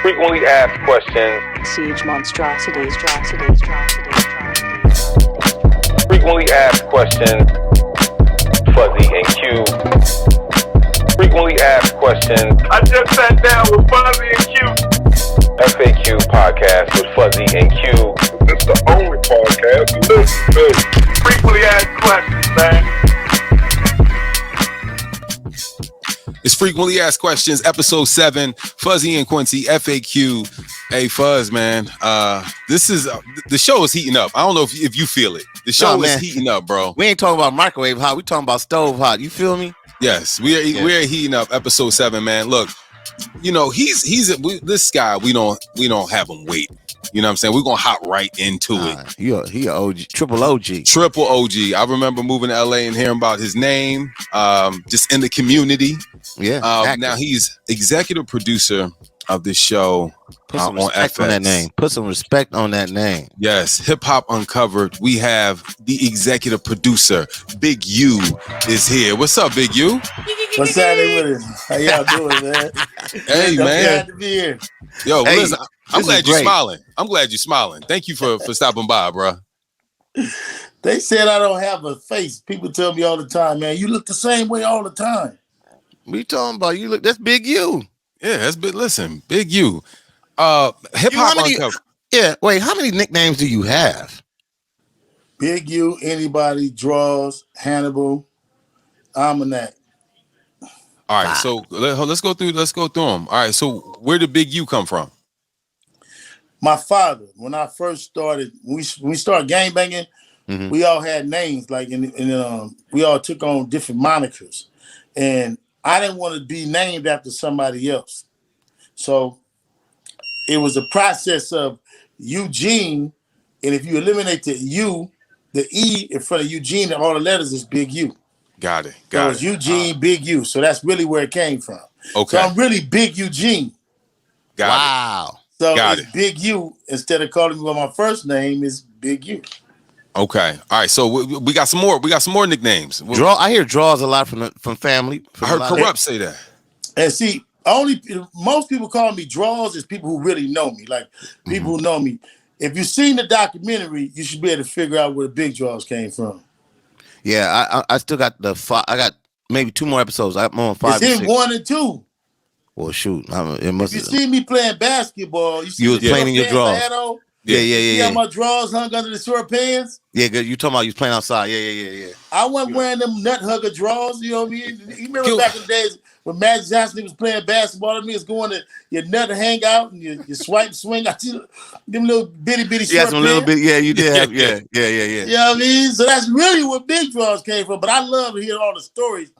Frequently asked questions. Siege monstrosities. Frequently asked questions. Fuzzy and Q. Frequently asked questions. I just sat down with Fuzzy and Q. FAQ podcast with Fuzzy and Q. It's the only podcast you listen to. Frequently asked questions, man. It's Frequently Asked Questions, episode 7, Fuzzy and Quincy, FAQ. Hey, Fuzz, man. This is the show is heating up. I don't know if you feel it. The show is heating up, bro. We ain't talking about microwave hot. We talking about stove hot. You feel me? Yes, we're heating up. Episode 7, man. Look, you know this guy. We don't have him wait. You know what I'm saying? We're gonna hop right into it. He a OG, triple OG. Triple OG. I remember moving to LA and hearing about his name, just in the community. Yeah. Now he's executive producer of this show on FX. On that name. Put some respect on that name. Yes, Hip Hop Uncovered. We have the executive producer, Big U, is here. What's up, Big U? What's happening with it? How y'all doing, man? Hey, man. Glad to be here. Yo, hey, listen, I'm glad you're smiling. I'm glad you're smiling. Thank you for stopping by, bro. They said I don't have a face. People tell me all the time, man, you look the same way all the time. We talking about you look. That's Big U. Yeah, that's big. Listen, Big U. Hip Hop Uncovered. Yeah. Wait, how many nicknames do you have? Big U, anybody, Draws, Hannibal, Almanac. All right, so let's go through them. All right, so where did Big U come from? My father, when I first started, when we started gangbanging, we all had names, like, and we all took on different monikers. And I didn't want to be named after somebody else. So it was a process of Eugene, and if you eliminate the U, the E in front of Eugene, and all the letters is Big U. Got it. So it's Eugene, Big U. So that's really where it came from. Okay. So I'm really Big Eugene. Wow. So it's Big U instead of calling me by my first name is Big U. Okay. All right. So we got some more. We got some more nicknames. I hear Draws a lot from family. I heard Corrupt say that. And see, most people call me Draws is people who really know me, like people who know me. If you've seen the documentary, you should be able to figure out where the Big Draws came from. Yeah, I still got I got maybe 2 more episodes. I'm on 5. It's in 1 and 2. Well, shoot, it If must. you see me playing basketball, you was playing in your drawers. Yeah. See how my drawers hung under the short pants? Yeah, good. You talking about you was playing outside? Yeah. I wasn't wearing them nut hugger drawers. You know what I mean? You remember back in the days when Magic Johnson was playing basketball? I mean, it's going to your nut hang out and your swipe swing. I see them little bitty short pants. Yeah, some little bit. Yeah, you did have. Yeah. You know what I mean? So that's really where Big Draws came from. But I love to hear all the stories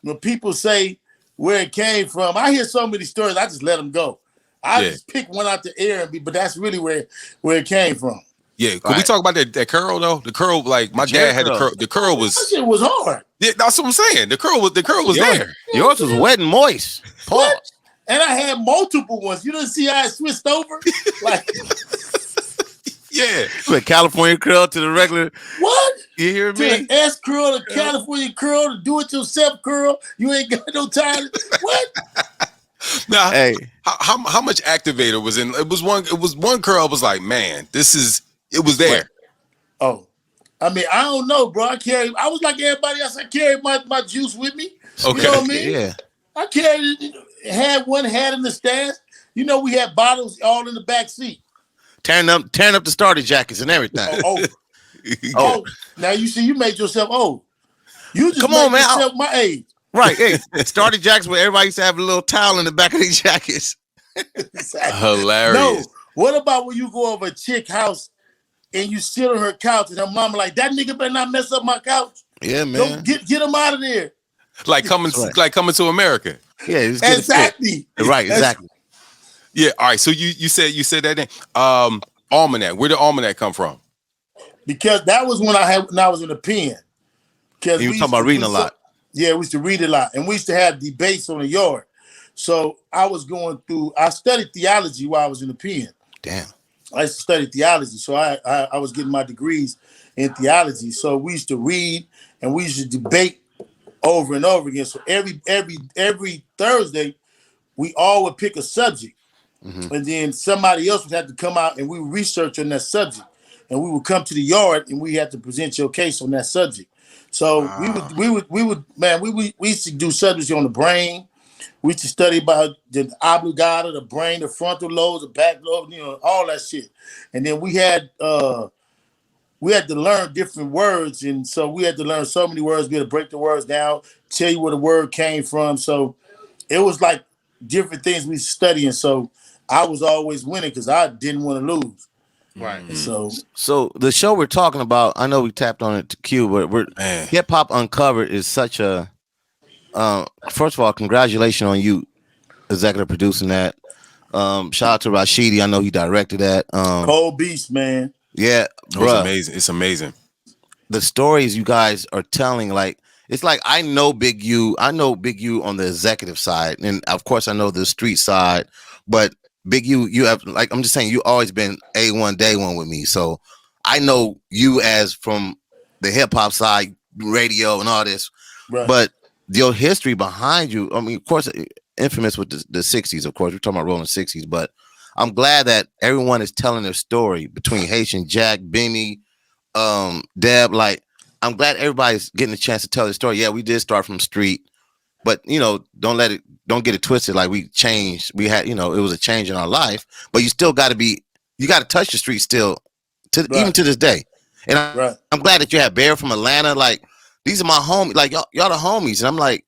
when people say where it came from. I hear so many stories, I just let them go. I just pick one out the air, but that's really where it came from. Yeah, could we talk about that curl though? The curl, like my dad had the curl. The curl was. That shit was hard. Yeah, that's what I'm saying. The curl was there. Yours was wet and moist. What? And I had multiple ones. You didn't see how it switched over? Like, yeah. From California curl to the regular. What? You hear me? To the S curl, the California curl, the do-it-yourself curl. You ain't got no time. What? Now, hey, how much activator was in? It was one curl. I was like, man, it was there. Oh, I mean, I don't know, bro. I was like everybody else. I carried my juice with me. Okay. You know what I mean? Yeah. I carried it. Had in the stash. You know, we had bottles all in the back seat. Tearing up the starter jackets and everything. Oh, now you see, you made yourself old. You just come on, man. Yourself my age. Right. Hey, starter jackets where everybody used to have a little towel in the back of their jackets. Exactly. Hilarious. No. What about when you go over a chick house and you sit on her couch and her mama like, that nigga better not mess up my couch? Yeah, man. Get him out of there. Like coming to America. Yeah, exactly. Right, exactly. Yeah. All right. So you said that name. Almanac. Where did Almanac come from? Because that was when I was in the pen. Because you were talking about reading a lot. Yeah, we used to read a lot. And we used to have debates on the yard. So I studied theology while I was in the pen. Damn. I used to study theology. So I was getting my degrees in theology. So we used to read and we used to debate over and over again. So every Thursday, we all would pick a subject. and then somebody else would have to come out and we would research on that subject, and we would come to the yard and we had to present your case on that subject. So we used to do subjects on the brain. We used to study about the oblongata, the brain, the frontal lobes, the back lobe, all that shit. And then we had to learn different words, and so we had to learn so many words. We had to break the words down, tell you where the word came from. So it was like different things we studying. So I was always winning because I didn't want to lose. Right. And so the show we're talking about, I know we tapped on it to Q, but Hip Hop Uncovered is such a. First of all, congratulations on you, executive producing that. Shout out to Rashidi. I know he directed that. Cold Beast, man. Yeah, bro. It's amazing. It's amazing. The stories you guys are telling, like, it's like I know Big U on the executive side, and of course I know the street side, but Big U, you have, like, I'm just saying, you always been A1 day one with me, so I know you as from the hip hop side, radio and all this, right. But your history behind you, I mean, of course, infamous with the 60s, of course, we're talking about rolling 60s, but I'm glad that everyone is telling their story between Haitian Jack, Benny, Deb. Like, I'm glad everybody's getting a chance to tell their story. Yeah, we did start from street, but don't get it twisted. Like, we changed. We had, it was a change in our life, but you still got to touch the street still, even to this day. And I'm glad that you have Bear from Atlanta. Like, these are my homies. Like, y'all the homies, and I'm like,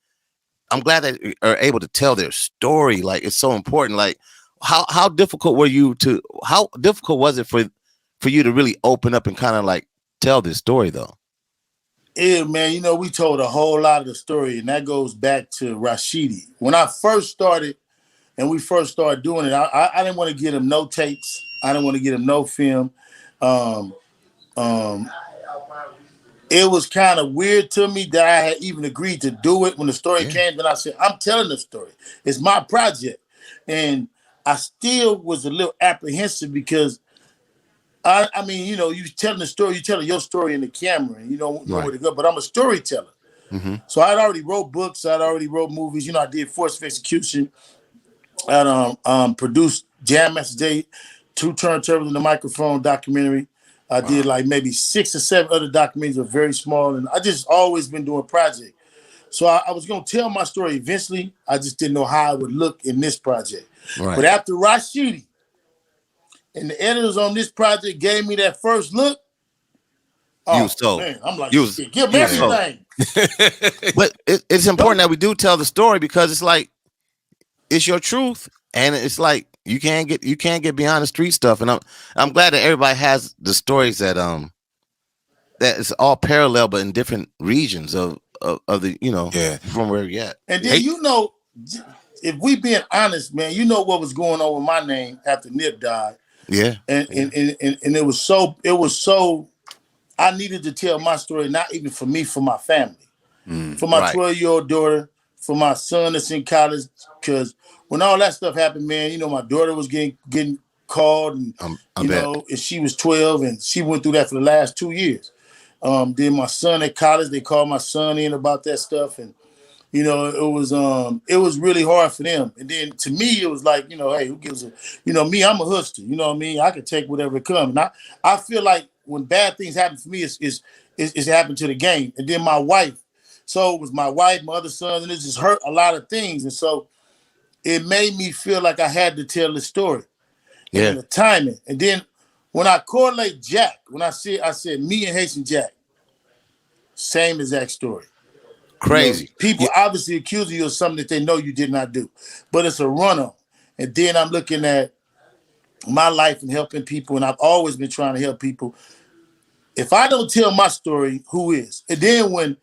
I'm glad that you are able to tell their story. Like, it's so important. Like, how difficult was it for you to really open up and kind of like tell this story though? Yeah, man, we told a whole lot of the story, and that goes back to Rashidi. When I first started and we first started doing it, I didn't want to get him no tapes. I didn't want to get him no film. It was kind of weird to me that I had even agreed to do it when the story came. Then I said, I'm telling the story. It's my project. And I still was a little apprehensive because, I mean, you telling the story, you telling your story in the camera, and you don't know where to go, but I'm a storyteller. Mm-hmm. So I'd already wrote books. I'd already wrote movies. I did Force of Execution. I produced Jam Master Jay, 2 Turntables and the Microphone documentary. I did like maybe 6 or 7 other documentaries that were very small, and I just always been doing projects. So I was going to tell my story eventually. I just didn't know how it would look in this project. Right. But after Rashidi and the editors on this project gave me that first look, man, I'm like, give me everything. But it's important that we do tell the story because it's like, it's your truth, and it's like you can't get beyond the street stuff. And I'm glad that everybody has the stories that it's all parallel but in different regions of the from where you're at. And then if we being honest, man, what was going on with my name after Nip died. Yeah. And it was so I needed to tell my story, not even for me, for my family. For my 12-year-old daughter, for my son that's in college, because when all that stuff happened, man, my daughter was getting called, and and she was 12, and she went through that for the last 2 years. Then my son at college, they called my son in about that stuff, and it was really hard for them. And then to me, it was like, hey, who gives a, me, I'm a hustler. You know what I mean? I can take whatever comes. And I feel like when bad things happen for me, it's happened to the game. And then my wife. So it was my wife, my other son, and it just hurt a lot of things. And so it made me feel like I had to tell the story. Yeah. And the timing. And then when I correlate Jack, when I said me and Haitian Jack, same exact story. Crazy. People obviously accusing you of something that they know you did not do. But it's a run-on. And then I'm looking at my life and helping people, and I've always been trying to help people. If I don't tell my story, who is? And then when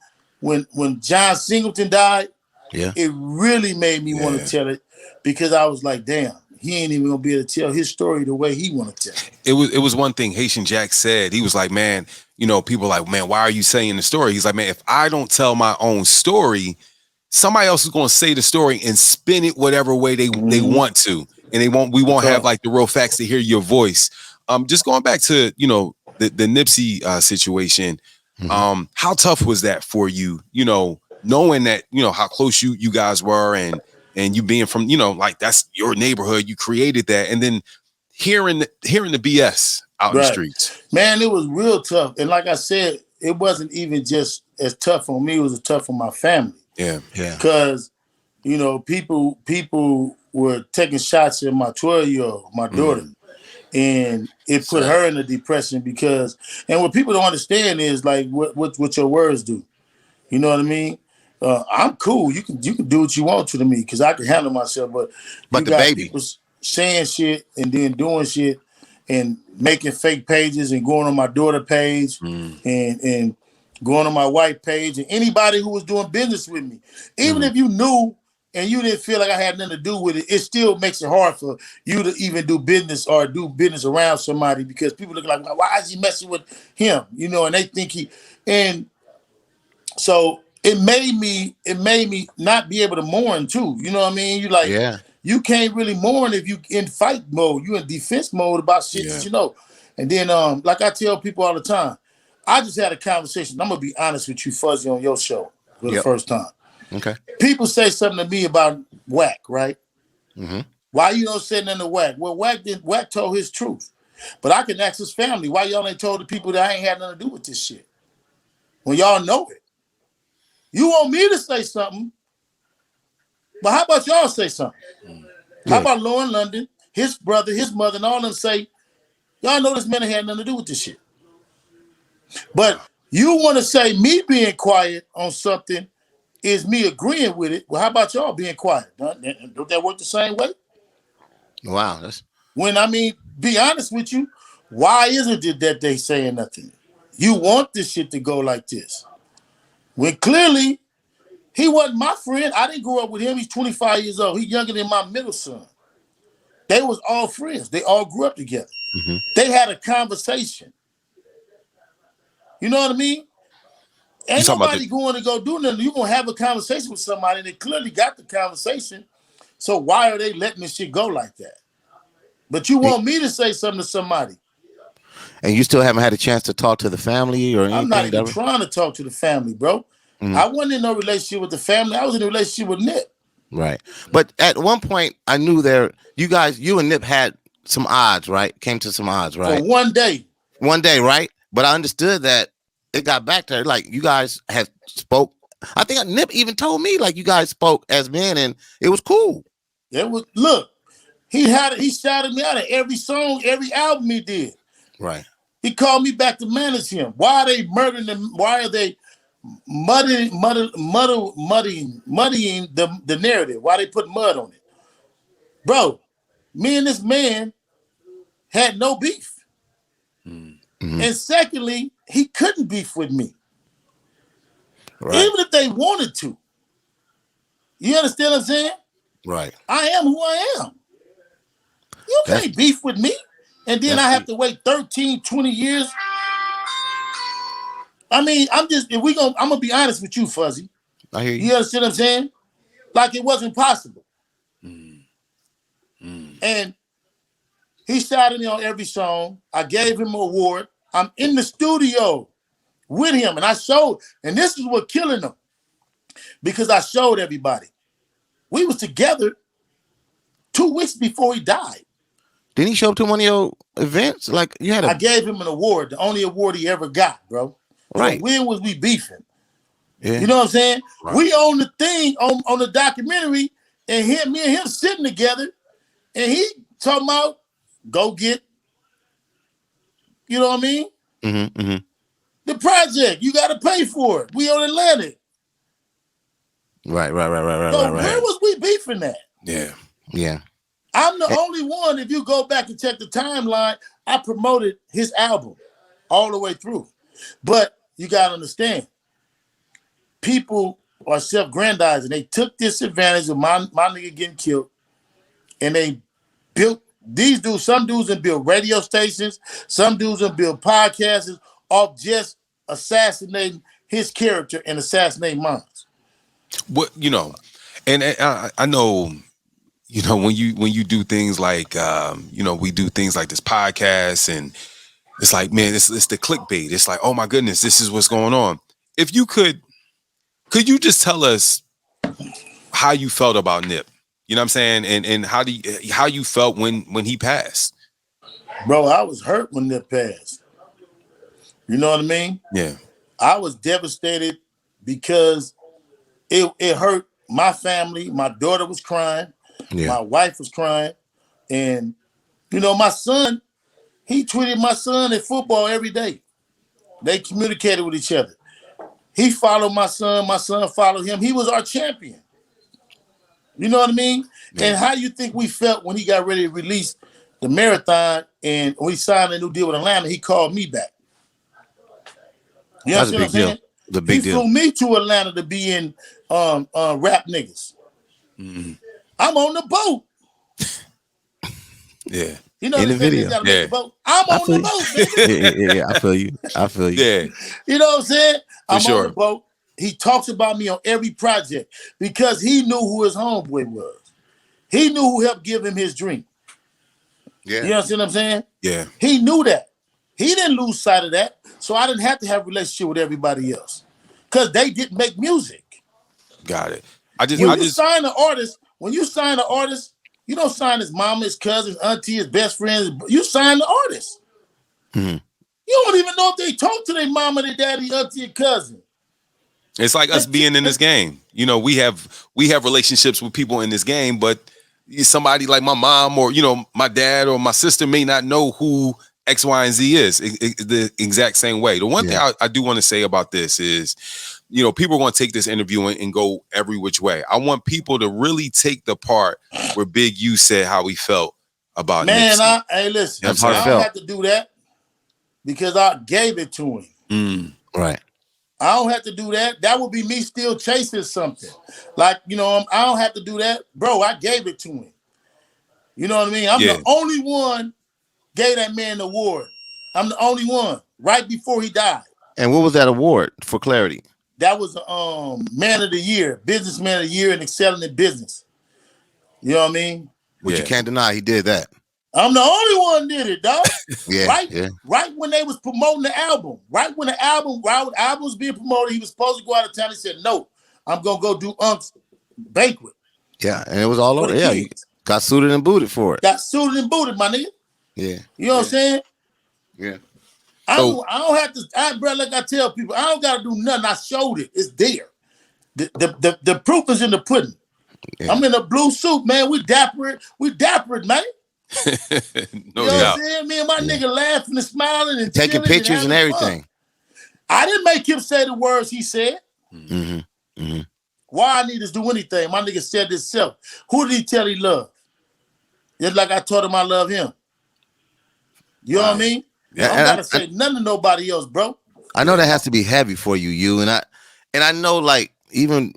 John Singleton died, it really made me want to tell it, because I was like, damn, he ain't even gonna be able to tell his story the way he want to tell it. It was one thing Haitian Jack said. He was like, man, people are like, man, why are you saying the story? He's like, man, if I don't tell my own story, somebody else is gonna say the story and spin it whatever way they want to, and we won't have like the real facts to hear your voice. Just going back to the Nipsey situation. How tough was that for you? Knowing that how close you guys were, and and you being from, you know, like that's your neighborhood, you created that, and then hearing the BS out in the streets. Man, it was real tough. And like I said, it wasn't even just as tough on me, it was tough on my family. Yeah. Because, you know, people were taking shots at my 12-year-old, my daughter. And it put her in a depression because, and what people don't understand is like what your words do. You know what I mean? I'm cool. You can do what you want to me because I can handle myself. But you the got baby people saying shit and then doing shit and making fake pages and going on my daughter page and going on my wife page and anybody who was doing business with me, even if you knew and you didn't feel like I had nothing to do with it, it still makes it hard for you to even do business or do business around somebody because people look like, why is he messing with him? You know, and they think and so it made me not be able to mourn too. You know what I mean? You like, you can't really mourn if you in fight mode. You in defense mode about shit that you know. And then, like I tell people all the time, I just had a conversation. I'm gonna be honest with you, Fuzzy, on your show for the first time. Okay. People say something to me about Wack, right? Why you don't say nothing to Wack? Well, Wack told his truth. But I can ask his family, why y'all ain't told the people that I ain't had nothing to do with this shit? When y'all know it. You want me to say something, but how about y'all say something? How about Lauren London, his brother, his mother, and all of them say, y'all know this man ain't had nothing to do with this shit. But you want to say me being quiet on something is me agreeing with it. Well, how about y'all being quiet? Don't that work the same way? Wow. When, I mean, be honest with you, why isn't it that they saying nothing? You want this shit to go like this. When clearly, he wasn't my friend. I didn't grow up with him. He's 25 years old. He's younger than my middle son. They was all friends. They all grew up together. They had a conversation. You know what I mean? Ain't nobody going to go do nothing. You're going to have a conversation with somebody. They clearly got the conversation. So why are they letting this shit go like that? But you want me to say something to somebody. And you still haven't had a chance to talk to the family or anything? I'm not even trying to talk to the family, bro. I wasn't in no relationship with the family. I was in a relationship with Nip. Right. But at one point, I knew you and Nip had some odds, right? Came to some odds, right? For one day. One day, right? But I understood that it got back to like you guys have spoke. I think Nip even told me like you guys spoke as men and it was cool. It was, look, he shouted me out at every song, every album he did. Right. He called me back to manage him. Why are they murdering him? Why are they muddying the narrative? Why they put mud on it? Bro, me and this man had no beef. And secondly, he couldn't beef with me. Right. Even if they wanted to. You understand what I'm saying? Right. I am who I am. You can't beef with me. And then I have to wait 13, 20 years. I mean, I'm gonna be honest with you, Fuzzy. I hear you. You understand what I'm saying? Like it wasn't possible. And he shouted me on every song. I gave him an award. I'm in the studio with him, and I showed, and this is what killing him, because I showed everybody. We was together 2 weeks before he died. Didn't he show up to one of your events? Like you had I gave him an award, the only award he ever got, bro. Right. So when was we beefing? Yeah. You know what I'm saying? Right. We own the thing on the documentary, and me and him sitting together, and he talking about go get, you know what I mean? The project, you got to pay for it. We on Atlantic. Right. So where was we beefing at? Yeah. I'm the only one, if you go back and check the timeline, I promoted his album all the way through. But you got to understand, people are self-grandizing. They took this advantage of my nigga getting killed, and they built these dudes. Some dudes and build radio stations. Some dudes and build podcasts off just assassinating his character and assassinating mine. What and I know, when you do things like we do things like this podcast, and it's like, man, it's the clickbait. It's like, oh my goodness, this is what's going on. If you could you just tell us how you felt about Nip? You know what I'm saying? And how you felt when he passed? Bro, I was hurt when Nip passed. You know what I mean? Yeah. I was devastated because it hurt my family. My daughter was crying. Yeah. My wife was crying. And, you know, my son, he tweeted my son at football every day. They communicated with each other. He followed my son followed him. He was our champion. You know what I mean? Yeah. And how you think we felt when he got ready to release the marathon and we signed a new deal with Atlanta, he called me back. You understand what I'm saying? The big deal. He flew me to Atlanta to be in Rap Niggas. Mm-hmm. I'm on the boat. Yeah. You know in the video. Yeah. The boat. I'm on the boat, nigga. Yeah, I feel you. Yeah. You know what I'm saying? I'm sure. on the boat. He talks about me on every project because he knew who his homeboy was. He knew who helped give him his dream. Yeah. You understand what I'm saying? Yeah. He knew that. He didn't lose sight of that. So I didn't have to have a relationship with everybody else. Because they didn't make music. Got it. When you sign an artist, you don't sign his mama, his cousins, auntie, his best friends. You sign the artist. Mm-hmm. You don't even know if they talk to their mama, their daddy, auntie, and cousin. It's like us being in this game. You know, we have relationships with people in this game, but somebody like my mom or, you know, my dad or my sister may not know who X, Y, and Z is the exact same way. The one thing I do want to say about this is, you know, people are going to take this interview and go every which way. I want people to really take the part where Big U said how he felt about Nipsey. Hey, listen, that's I don't have to do that because I gave it to him. Right. I don't have to do that. That would be me still chasing something. Like, you know, I don't have to do that. Bro, I gave it to him. You know what I mean? I'm the only one gave that man the award. I'm the only one right before he died. And what was that award, for clarity? That was Man of the Year, Business Man of the Year and excelling in business. You know what I mean? Which you can't deny he did that. I'm the only one did it, dog. Right when they was promoting the album. Right when the album was being promoted, he was supposed to go out of town. He said, no, I'm going to go do Unc's banquet. Yeah, and it was all over. Yeah, you got suited and booted for it. Got suited and booted, my nigga. Yeah. You know what I'm saying? Yeah. I don't have to, bro, like I tell people, I don't got to do nothing. I showed it. It's there. The proof is in the pudding. Yeah. I'm in a blue suit, man. We dapper it, man. No you know doubt. what I'm saying? Me and my nigga laughing and smiling and taking pictures and everything. Fun. I didn't make him say the words he said. Mm-hmm. Mm-hmm. Why I need to do anything? My nigga said this self. Who did he tell he loved? Just like I told him I love him. You know what I mean? Yeah, I don't gotta say nothing to nobody else, bro. I know that has to be heavy for you, and I know, like, even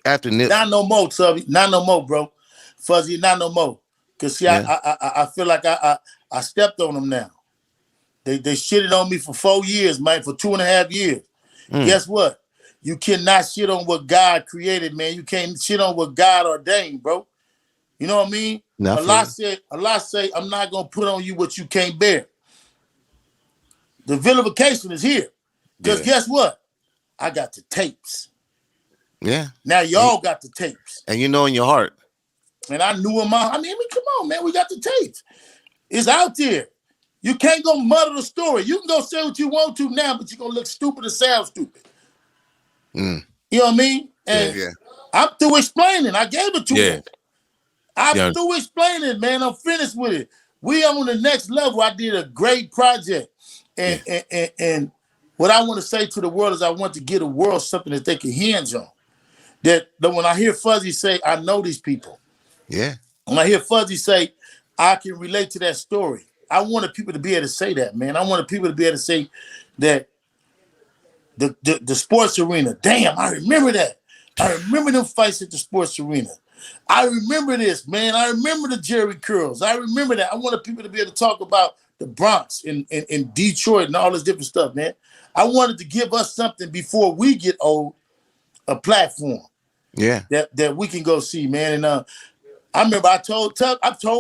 after Nip, not no more, Tubby. Not no more, bro. Fuzzy, not no more. Cause see, I feel like I stepped on them now. They shitted on me for 4 years, man, for 2.5 years. Guess what? You cannot shit on what God created, man. You can't shit on what God ordained, bro. You know what I mean? Allah say, I'm not gonna put on you what you can't bear. The vilification is here. Because guess what? I got the tapes. Yeah. Now y'all got the tapes. And you know in your heart. And I knew him all. I mean, come on, man. We got the tapes. It's out there. You can't go muddle the story. You can go say what you want to now, but you're going to look stupid and sound stupid. You know what I mean? And I'm through explaining. I gave it to him. I'm through explaining, man. I'm finished with it. We are on the next level. I did a great project. And what I want to say to the world is I want to give the world something that they can hinge on. That when I hear Fuzzy say, I know these people. Yeah. When I hear Fuzzy say, I can relate to that story. I wanted people to be able to say that, man. I wanted people to be able to say that the sports arena, damn, I remember that. I remember them fights at the sports arena. I remember this, man. I remember the Jerry curls. I remember that. I wanted people to be able to talk about the Bronx and Detroit and all this different stuff, man. I wanted to give us something before we get old, a platform. Yeah. That we can go see, man. And I remember I told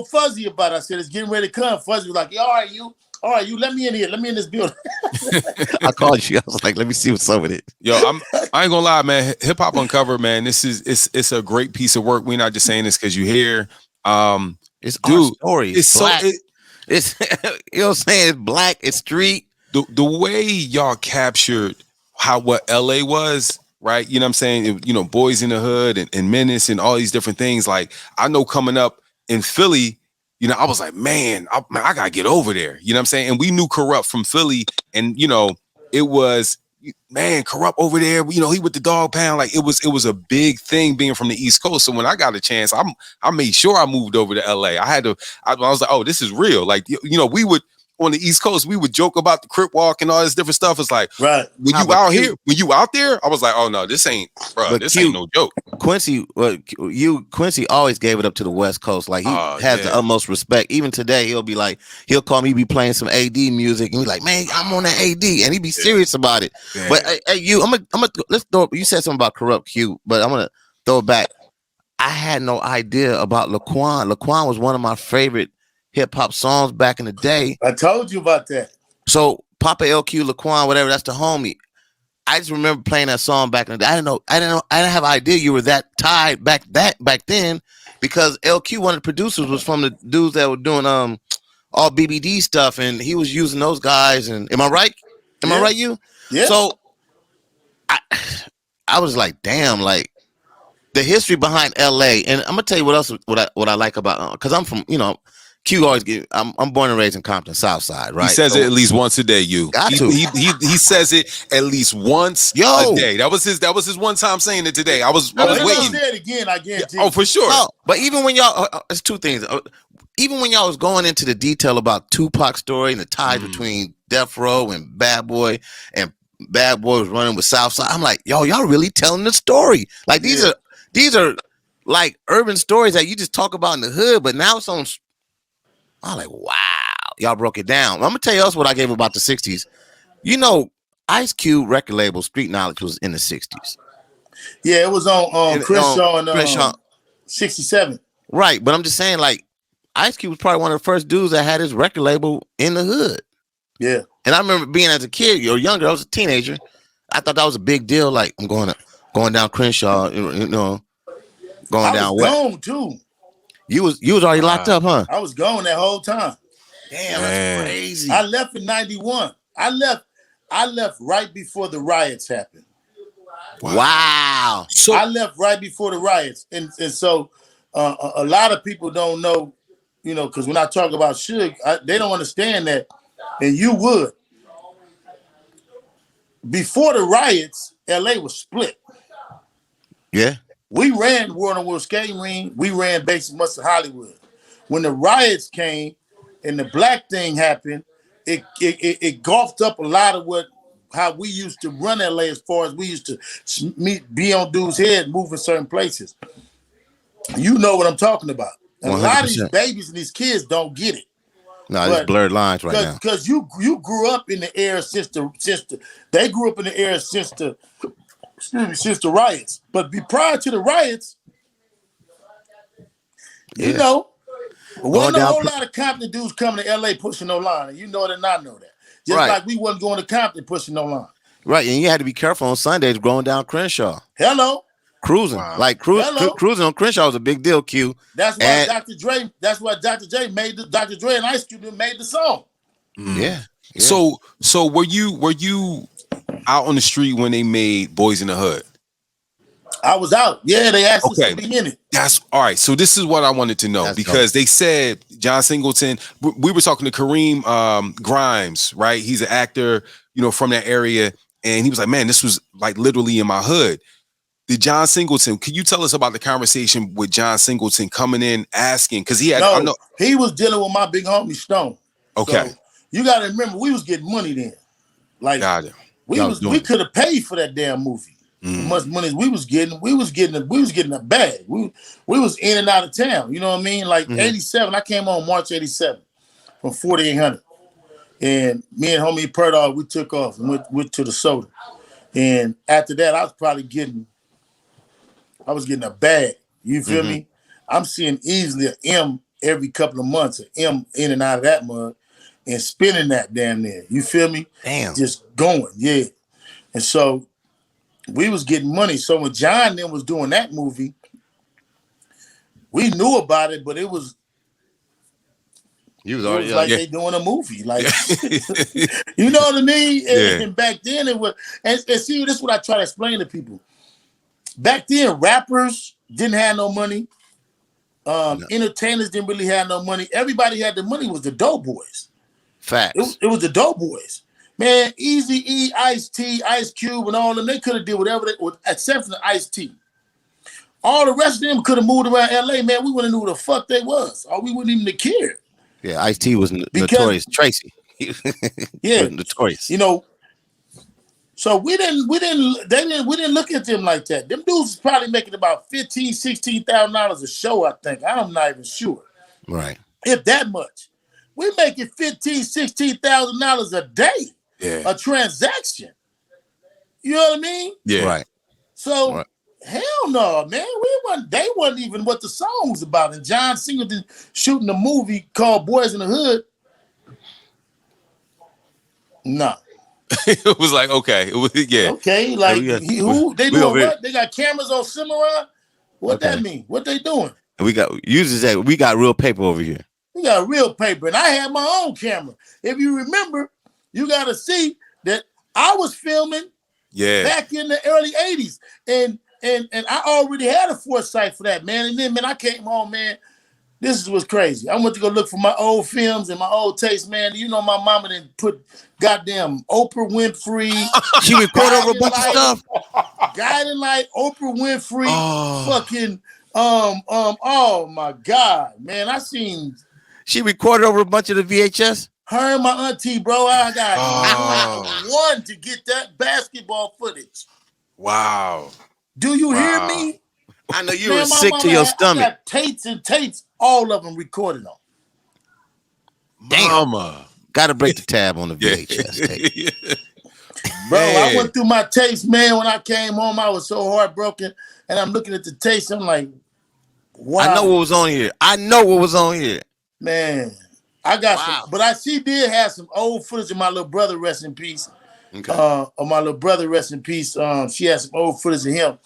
Fuzzy about it. I said, it's getting ready to come. Fuzzy was like, all right, you. All right, you let me in here. Let me in this building. I called you. I was like, let me see what's up with it. Yo, I ain't gonna lie, man. Hip Hop Uncovered, man. It's a great piece of work. We're not just saying this because you here. It's Dude, our story. it's black. so it's you know what I'm saying. It's black. It's street. The way y'all captured what LA was, right? You know what I'm saying? Boys in the Hood and Menace and all these different things. Like, I know coming up in Philly, I was like, man, I gotta get over there. You know what I'm saying? And we knew Corrupt from Philly, and it was, man, Corrupt over there. He with the Dog Pound. Like, it was a big thing being from the East Coast. So when I got a chance, I made sure I moved over to LA. I was like, oh, this is real. Like, we would. On the East Coast, we would joke about the Crip Walk and all this different stuff. It's like, right. When you out there, I was like, oh no, this ain't no joke. Quincy always gave it up to the West Coast. Like, he has the utmost respect. Even today, he'll call me, be playing some AD music, and he's like, man, I'm on that AD, and he be serious about it. Yeah. But hey, let's throw. You said something about Corrupt Q, but I'm gonna throw it back. I had no idea about Laquan. Laquan was one of my favorite hip-hop songs back in the day. I told you about that. So Papa LQ, Laquan, whatever, that's the homie. I just remember playing that song back in the day. I didn't have an idea you were that tied back then, because LQ, one of the producers, was from the dudes that were doing all BBD stuff, and he was using those guys. And am I right? Am I right, you? Yeah. So I was like, damn, like the history behind LA. And I'm gonna tell you what else what I like about, because I'm from, Q always get. I'm born and raised in Compton, South Side, right? He says it at least once a day. He says it at least once a day. That was his one time saying it today. I was waiting. Say it again. I guarantee. Oh, for sure. No, but even when y'all, it's two things. Even when y'all was going into the detail about Tupac's story and the ties between Death Row and Bad Boy, and Bad Boy was running with Southside, I'm like, y'all really telling the story. Like, these are like urban stories that you just talk about in the hood, but now it's on. I'm like, wow, y'all broke it down. I'm gonna tell you else what I gave about the 60s. Ice Cube record label Street Knowledge was in the 60s. Yeah, it was on Crenshaw and 67. Right, but I'm just saying, like, Ice Cube was probably one of the first dudes that had his record label in the hood. Yeah. And I remember being as a kid or younger, I was a teenager. I thought that was a big deal. Like, I'm going down Crenshaw, going down west. I was gone too. You was already locked up, huh? I was gone that whole time. Damn, that's crazy. I left in 91. I left right before the riots happened. Wow. So I left right before the riots. And so a lot of people don't know, because when I talk about Suge, they don't understand that. And you would. Before the riots, LA was split. Yeah. We ran World on World Skating Ring. We ran Basic Muscle Hollywood. When the riots came and the black thing happened, it golfed up a lot of how we used to run LA, as far as we used to be on dudes' head, moving certain places. You know what I'm talking about. And 100%. a lot of these babies and these kids don't get it. No, it's blurred lines right now. Because you grew up in the era since they grew up in the era since the riots. But prior to the riots, wasn't a whole lot of Compton dudes coming to LA pushing no line. And you know that and I know that. Just like we wasn't going to Compton pushing no line. Right, and you had to be careful on Sundays going down Crenshaw. Hello. Cruising. Wow. Like cruising on Crenshaw was a big deal, Q. That's why Dr. Dre made Dr. Dre and Ice Cube made the song. Yeah. So were you out on the street when they made Boys in the Hood? I was out. Yeah, they asked us to be in it. That's all right. So this is what I wanted to know, because they said John Singleton. We were talking to Kareem Grimes, right? He's an actor, from that area, and he was like, "Man, this was like literally in my hood." Did John Singleton? Can you tell us about the conversation with John Singleton coming in asking? Because he had he was dealing with my big homie Stone. Okay, so you got to remember, we was getting money then. Like, we could have paid for that damn movie. Much money as we was getting a bag. We was in and out of town. You know what I mean? Like 87, I came on March 87 from 4800. And me and homie Perdog, we took off and went to the soda. And after that, I was getting a bag. You feel me? I'm seeing easily an M every couple of months, an M in and out of that mug. and spinning that damn near. You feel me? Damn. Just going, yeah. And so we was getting money. So when John then was doing that movie, we knew about it, but it was like they doing a movie. Like, you know what I mean? And back then it was, and see, this is what I try to explain to people. Back then, rappers didn't have no money. Entertainers didn't really have no money. Everybody had the money was the Doughboys. Facts. It was the Doughboys. Man, Eazy-E, Ice-T, Ice Cube, and all of them, they could have did whatever they would, except for the Ice-T. All the rest of them could have moved around LA, man. We wouldn't knew who the fuck they was. Or we wouldn't even have cared. Yeah, Ice-T was notorious. Tracy. Yeah. Notorious. You know, so we didn't look at them like that. Them dudes was probably making about $15,000-$16,000 a show, I think. I'm not even sure. Right. If that much. We're making $15,000-$16,000 a day. Yeah. A transaction. You know what I mean? Yeah. Right. So hell no, man. They wasn't even what the song was about. And John Singleton shooting a movie called Boys in the Hood. No. It was like, okay. It was, yeah. Okay, like they doing what? They got cameras on Cimarron? What that mean? What they doing? And we got real paper over here. We got real paper, and I had my own camera. If you remember, you got to see that I was filming back in the early 80s. And I already had a foresight for that, man. And then, man, I came home, man. This is what's crazy. I went to go look for my old films and my old tapes, man. You know, my mama didn't put goddamn Oprah Winfrey. She recorded over a bunch of stuff. Guiding Light, Oprah Winfrey, fucking, oh my God, man. I seen. She recorded over a bunch of the VHS. Her and my auntie, bro. I got one to get that basketball footage. Wow. Do you hear me? I know you were sick to your stomach. I got tapes and tapes, all of them recorded on. Damn. Mama. Got to break the tab on the VHS tape. Bro, I went through my tapes, man. When I came home, I was so heartbroken. And I'm looking at the tapes. I'm like, wow. I know what was on here. Man, I got some. But she did have some old footage of my little brother, rest in peace. Okay. Of my little brother, rest in peace. She had some old footage of him.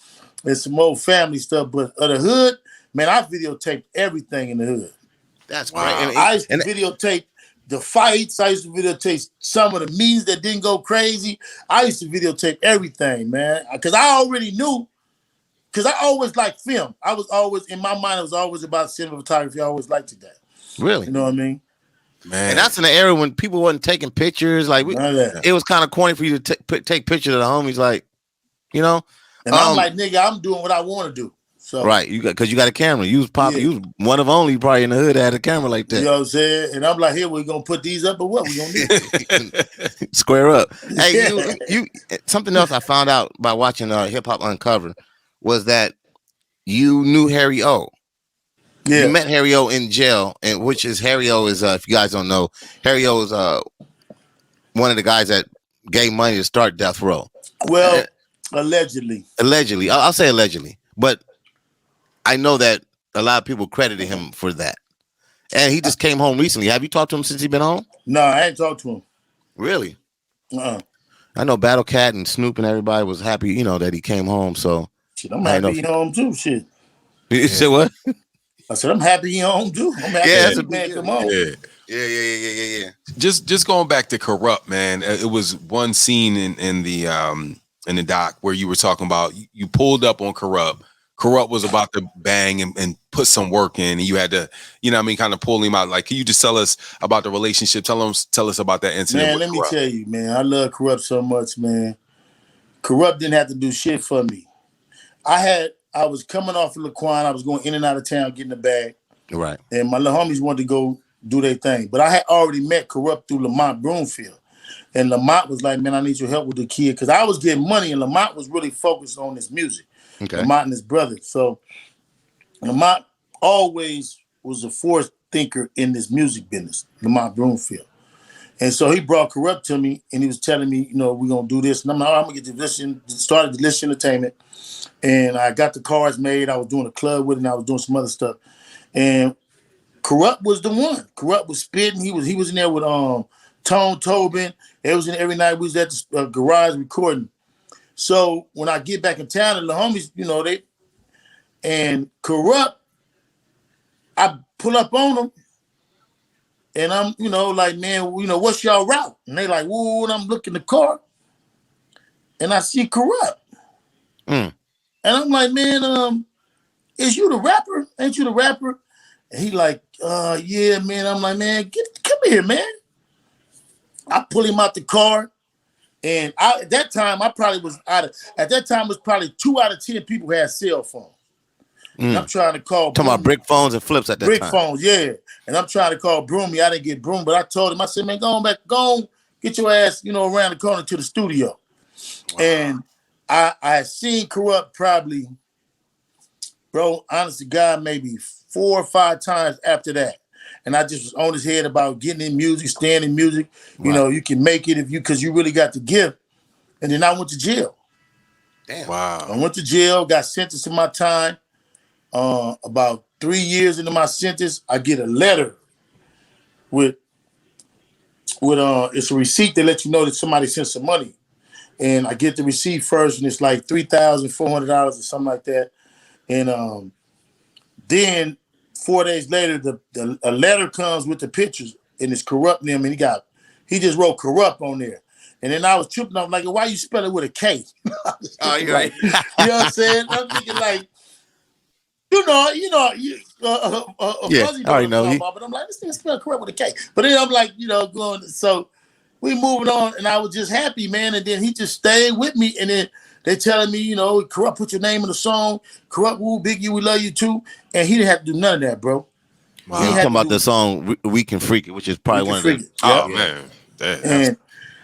And some old family stuff, but of the hood, man, I videotaped everything in the hood. That's great. I used to videotape the fights. I used to videotape some of the meetings that didn't go crazy. I used to videotape everything, man, because I already knew. Because I always liked film. I was always, in my mind, it was always about cinematography. I always liked that. Really? You know what I mean? Man. And that's in the era when people wasn't taking pictures. Like it was kind of corny for you to take pictures of the homies, like, you know. And I'm like, nigga, I'm doing what I want to do. So right, because you got a camera. You was popping. You was one of only probably in the hood that had a camera like that. You know what I'm saying? And I'm like, here, we gonna put these up or what? We gonna do? Square up. Hey, you. Something else I found out by watching Hip Hop Uncovered was that you knew Harry O. Yeah, you met Harry O in jail, and which is Harry O is if you guys don't know, Harry O is one of the guys that gave money to start Death Row. Well. Allegedly, I'll say allegedly, but I know that a lot of people credited him for that. And he just came home recently. Have you talked to him since he's been home? No, I ain't talked to him. Really? I know Battle Cat and Snoop and everybody was happy, you know, that he came home. So shit, I'm happy he home too. Shit. You said what? I said I'm happy he home too. I'm happy that's a man come home. Yeah. Just going back to Corrupt, man. It was one scene in the doc where you were talking about you pulled up on Corrupt. Corrupt was about to bang and put some work in, and you had to, you know what I mean, kind of pull him out. Like, can you just tell us about the relationship? Tell us about that incident. Man, let me tell you, man, I love Corrupt so much, man. Corrupt didn't have to do shit for me. I was coming off of Laquan. I was going in and out of town getting the bag. Right. And my little homies wanted to go do their thing. But I had already met Corrupt through Lamont Broomfield. And Lamont was like, man, I need your help with the kid. Because I was getting money, and Lamont was really focused on his music. Okay. Lamont and his brother. So Lamont always was a forward thinker in this music business, Lamont Broomfield. And so he brought Corrupt to me, and he was telling me, you know, we're going to do this. And I'm like, I'm going to get started Delicious Entertainment. And I got the cards made. I was doing a club with it, and I was doing some other stuff. And Corrupt was the one. Corrupt was spitting. He was in there with Tone Tobin. It was in every night. We was at the garage recording. So when I get back in town, and the homies, and Corrupt, I pull up on them, and I'm, like, man, what's y'all route? And they like, whoa, and I'm looking the car, and I see Corrupt. And I'm like, man, is you the rapper? Ain't you the rapper? And he like, yeah, man. I'm like, man, come here, man. I pull him out the car. And at that time, it was probably 2 out of 10 people had cell phones. And I'm trying to call. Talking about brick phones and flips at that time. Brick phones, yeah. And I'm trying to call Broomy. I didn't get Broom, but I told him, I said, man, go on, get your ass, around the corner to the studio. Wow. And I had seen Corrupt probably, bro, honest to God, maybe 4 or 5 times after that. And I just was on his head about getting in music, staying in music. Right. You can make it because you really got the gift. And then I went to jail. Damn. Wow. I went to jail, got sentenced to my time. About 3 years into my sentence, I get a letter with it's a receipt that lets you know that somebody sent some money. And I get the receipt first, and it's like $3,400 or something like that. And then 4 days later, a letter comes with the pictures, and it's Corrupt them, and he just wrote Corrupt on there. And then I was tripping off like, why you spell it with a K? Oh, you're right. You know what I'm saying? I'm thinking like, yeah, I already know. But I'm like, this thing spelled Corrupt with a K. But then I'm like, going. So we moving on, and I was just happy, man. And then he just stayed with me, and then they telling me, Corrupt, put your name in the song. Corrupt, woo, Big U, we love you too. And he didn't have to do none of that, bro. Wow. You talking about the song "We Can Freak It," which is probably one of the. Oh man, that's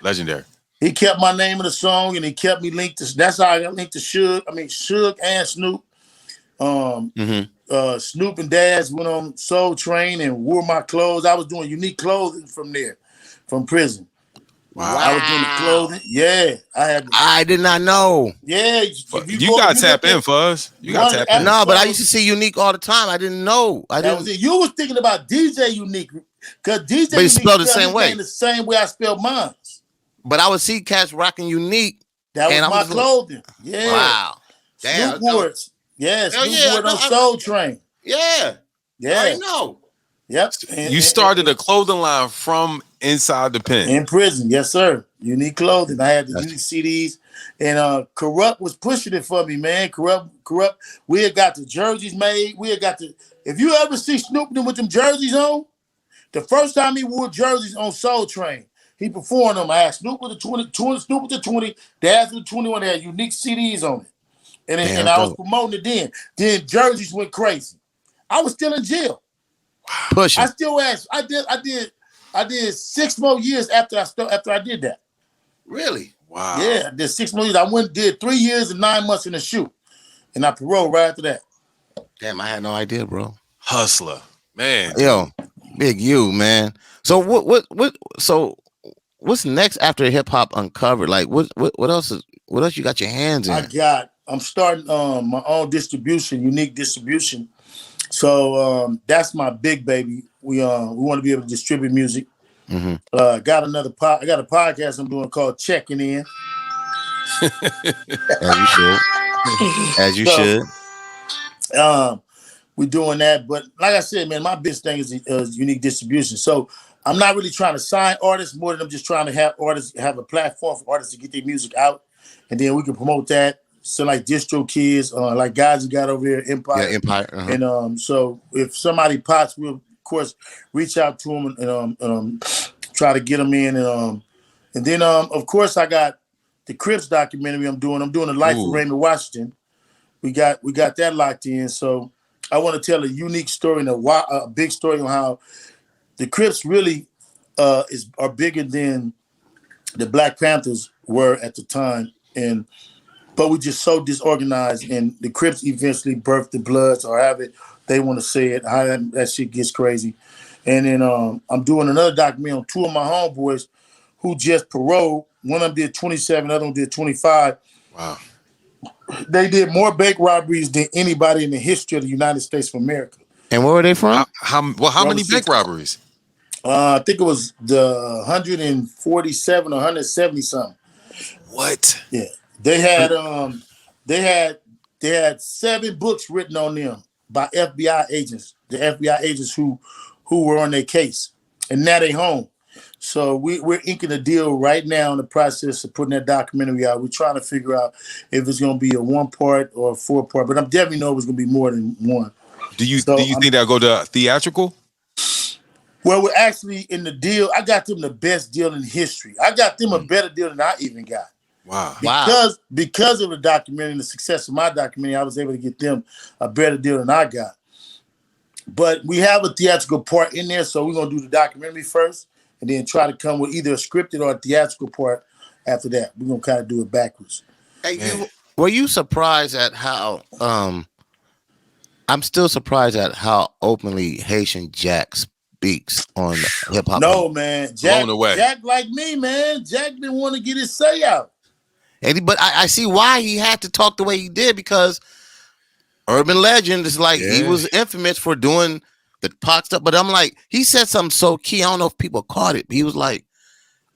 legendary. He kept my name in the song, and he kept me linked to. That's how I got linked to Suge and Snoop. Snoop and Daz went on Soul Train and wore my clothes. I was doing unique clothing from prison. Wow. I was doing the clothing. Yeah, I did not know. Yeah, you got to tap in, Fuzz. You got to tap in. No, but I used to see Unique all the time. I didn't know. You was thinking about DJ Unique because DJ but he spelled the same way. The same way I spelled mine. But I would see cats rocking Unique. That was my clothing. Yeah. Wow. Damn. Snoop wore it. Yeah, Snoop wore it on Soul Train. Yeah. I know. Yep. You started a clothing line from inside the pen. In prison, yes, sir. Unique clothing. I had the unique CDs. And Corrupt was pushing it for me, man. Corrupt. We had got the jerseys made. If you ever see Snoop with them jerseys on, the first time he wore jerseys on Soul Train, he performed them. I had Snoop with the 20, Snoop with the 20, Daz with the 21. They had unique CDs on it. And I was promoting it then. Then jerseys went crazy. I was still in jail. Pushing. I still asked. I did 6 more years after I did that. Really? Wow. Yeah, I did 6 more years. I did 3 years and 9 months in the shoot, and I paroled right after that. Damn, I had no idea, bro. Hustler, man. Yo, Big U, man. So So what's next after Hip Hop Uncovered? Like what else you got your hands in? I'm starting my own distribution, unique distribution. So that's my big baby. We want to be able to distribute music. Mm-hmm. I got a podcast I'm doing called Checking In. As you should. We're doing that, but like I said, man, my biggest thing is unique distribution. So I'm not really trying to sign artists more than I'm just trying to have artists have a platform for artists to get their music out, and then we can promote that. So like distro kids, like guys you got over here, Empire. Yeah, Empire. Uh-huh. And so if somebody pops, we'll of course reach out to them and try to get them in. And then of course I got the Crips documentary I'm doing. I'm doing the life of Raymond Washington. We got that locked in. So I want to tell a unique story and a big story on how the Crips really are bigger than the Black Panthers were at the time. But we're just so disorganized, and the Crips eventually birthed the Bloods, or however they want to say it, how that shit gets crazy. And then I'm doing another documentary on 2 of my homeboys who just paroled. One of them did 27, the other one did 25. Wow. They did more bank robberies than anybody in the history of the United States of America. And where were they from? How many bank robberies? I think it was the 147 or 170 something. What? Yeah, they had 7 books written on them by FBI agents. The FBI agents who were on their case, and now they home. So we're inking a deal right now in the process of putting that documentary out. We're trying to figure out if it's going to be a 1-part or a 4-part, but I'm definitely know it's going to be more than one. Do you think that'll go to theatrical? Well, we're actually in the deal. I got them the best deal in history. I got them a better deal than I even got. Wow. Because of the documentary and the success of my documentary, I was able to get them a better deal than I got. But we have a theatrical part in there, so we're going to do the documentary first and then try to come with either a scripted or a theatrical part after that. We're going to kind of do it backwards. Hey, were you surprised at how I'm still surprised at how openly Haitian Jack speaks on hip hop? No, man. Jack like me, man. Jack didn't want to get his say out. But I see why he had to talk the way he did, because urban legend is like he was infamous for doing the Pac stuff. But I'm like, he said something so key. I don't know if people caught it. He was like,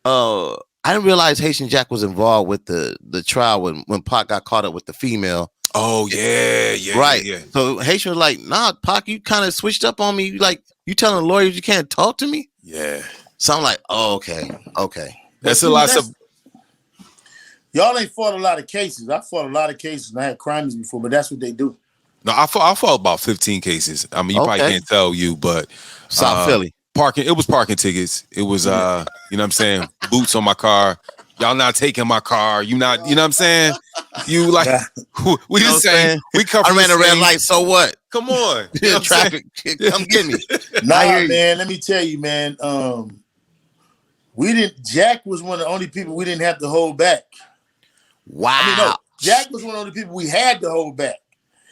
I didn't realize Haitian Jack was involved with the trial when Pac got caught up with the female. Oh yeah, right. Yeah. So Haitian was like, nah, Pac, you kind of switched up on me. Like, you telling lawyers you can't talk to me? Yeah. So I'm like, oh, okay. That's a lot of. Y'all ain't fought a lot of cases. I fought a lot of cases and I had crimes before, but that's what they do. No, I fought about 15 cases. I mean, you probably can't tell you, but South Philly. Parking. It was parking tickets. It was you know what I'm saying, boots on my car. Y'all not taking my car. You know what I'm saying? You like we the same. We come from I ran a red light, so what? Come on. You know traffic. Come get me. Nah, man, let me tell you, man. Jack was one of the only people we didn't have to hold back. Wow. I mean, no, Jack was one of the only people we had to hold back.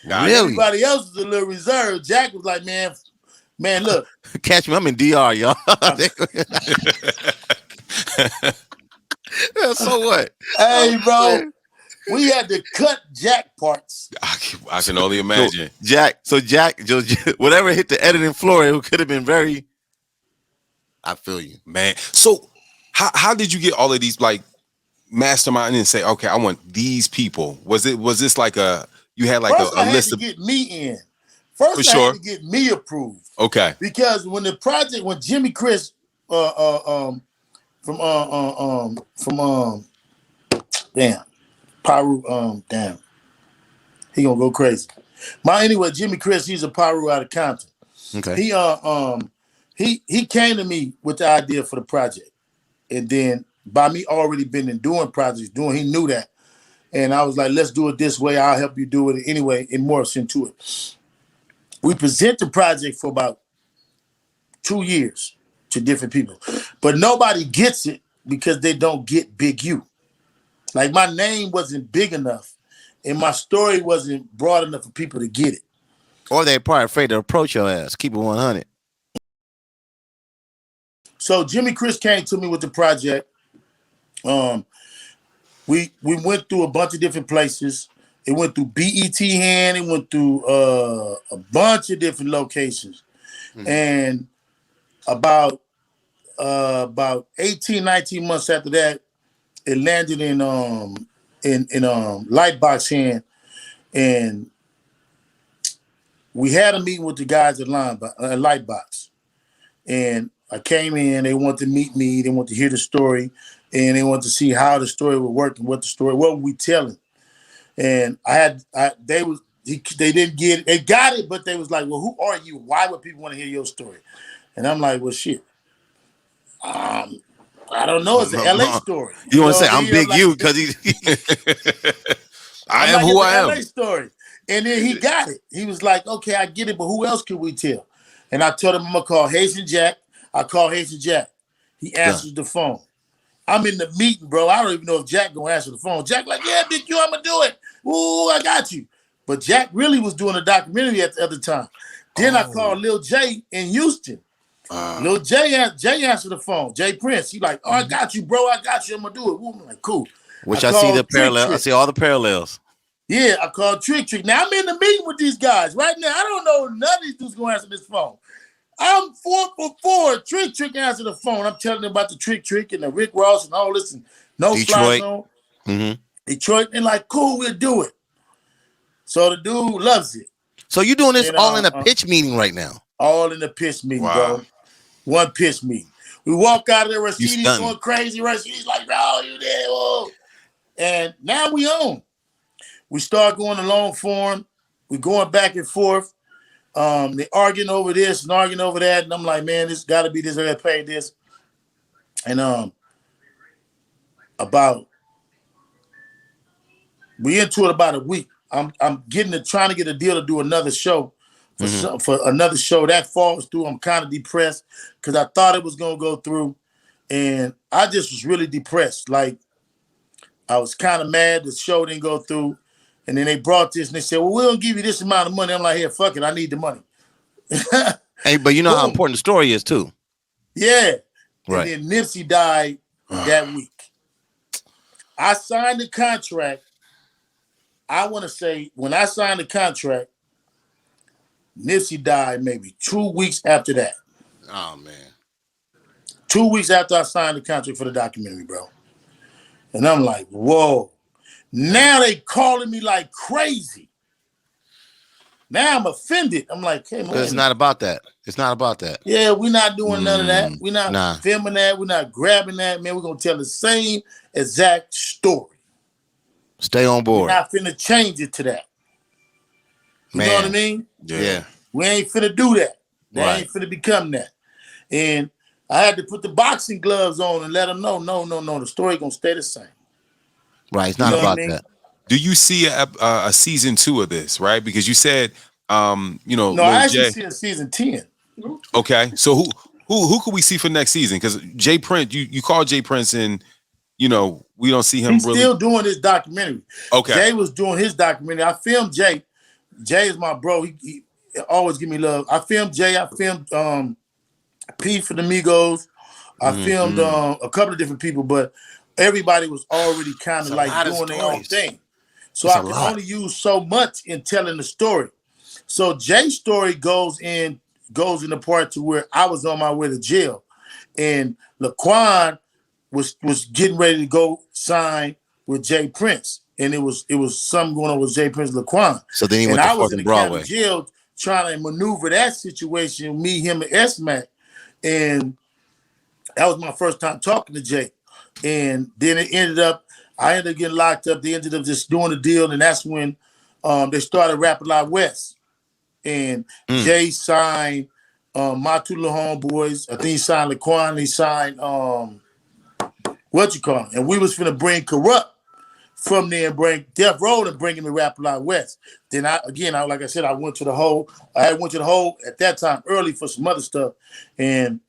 Really? Everybody else was a little reserved. Jack was like, man, look. Catch me, I'm in DR, y'all. So what? Hey, bro, we had to cut Jack parts. I can only imagine. Jack, whatever hit the editing floor, it could have been very. I feel you, man. So, how did you get all of these like mastermind and say, okay, I want these people? Was this like you had like a list of get me in? First, I had to get me approved. Okay, because when Jimmy Chris from Paru, he gonna go crazy. Jimmy Chris, he's a Paru out of Compton. Okay. He came to me with the idea for the project, and then by me already been in doing projects, he knew that, and I was like, let's do it this way. I'll help you do it anyway. It morphs into it. We present the project for about 2 years to different people, but nobody gets it because they don't get Big U. Like, my name wasn't big enough, and my story wasn't broad enough for people to get it. Or they're probably afraid to approach your ass. Keep it 100. So Jimmy Chris came to me with the project. We went through a bunch of different places. It went through BET Hand. It went through a bunch of different locations. Mm-hmm. And about 18, 19 months after that, it landed in Lightbox Hand. And we had a meeting with the guys at Lightbox. And I came in, they wanted to meet me, they wanted to hear the story, and they wanted to see how the story would work and what were we telling. And they didn't get it. They got it, but they was like, well, who are you? Why would people want to hear your story? And I'm like, well, shit. I don't know. It's an LA story. You want to say I'm Big U because I am who I am. LA story. And then he got it. He was like, okay, I get it, but who else could we tell? And I told him I'm going to call Haitian Jack. I call Haitian Jack. He answers the phone. I'm in the meeting, bro. I don't even know if Jack going to answer the phone. Jack like, yeah, Big U, I'm going to do it. Ooh, I got you. But Jack really was doing a documentary at the other time. Then I called Lil J in Houston. Lil J answered the phone. Jay Prince. He like, oh, I got you, bro. I got you. I'm going to do it. Ooh, I'm like, cool. Which I see the parallel. I see all the parallels. Yeah, I called Trick. Now I'm in the meeting with these guys right now. I don't know none of these dudes gonna answer this phone. I'm 4 for 4. Trick answered the phone. I'm telling them about the Trick and the Rick Ross and all this and no fly zone. Detroit, and like, cool, we'll do it. So the dude loves it. So you doing this all in a pitch meeting right now? All in the pitch meeting, bro. One pitch meeting. We walk out of there, Rashidi's going crazy. Rashidi's like, bro, you did it. Whoa. And now we own. We start going to long form. We're going back and forth. They arguing over this and arguing over that. And I'm like, man, this got to be this. I got to pay this. And we into it about a week. I'm trying to get a deal to do another show for another show that falls through. I'm kind of depressed because I thought it was gonna go through, and I just was really depressed. Like I was kind of mad the show didn't go through, and then they brought this and they said, "Well, we'll give you this amount of money." I'm like, "Here, fuck it, I need the money." Hey, but you know how important the story is too. Yeah, right. And then Nipsey died that week. I signed the contract. I want to say when I signed the contract, Nipsey died maybe 2 weeks after that. Oh, man. 2 weeks after I signed the contract for the documentary, bro. And I'm like, whoa. Now they calling me like crazy. Now I'm offended. I'm like, hey, man. It's not about that. It's not about that. Yeah, we're not doing none of that. We're not filming that. We're not grabbing that, man. We're going to tell the same exact story. Stay on board. We're not finna change it to that. You know what I mean? Yeah. We ain't finna do that. That ain't finna become that. And I had to put the boxing gloves on and let them know, no, the story gonna stay the same. Right, it's not about that. Do you see a season 2 of this, right? Because you said, No, I actually see a season 10. Okay, so who could we see for next season? Because Jay Prince, you called Jay Prince and, we don't see him. He's still doing his documentary. Okay. Jay was doing his documentary. I filmed Jay. Jay is my bro. He always give me love. I filmed Jay. I filmed P for the Migos. I filmed a couple of different people, but everybody was already kind of like doing their own thing. So I can only use so much in telling the story. So Jay's story goes in the part to where I was on my way to jail, and Laquan was getting ready to go sign with Jay Prince, and it was something going on with Jay Prince and Laquan. So then he went to fucking Broadway. Jail trying to maneuver that situation, me, him, and S-Mac, and that was my first time talking to Jay. And then I ended up getting locked up. They ended up just doing the deal, and that's when they started Rapping Out West. And Jay signed my two little homeboys. I think he signed Laquan. He signed and we was finna bring Corrupt from there and bring Death Row and bring him to Rapping Out West. Then I went to the hole. I went to the hole at that time early for some other stuff, and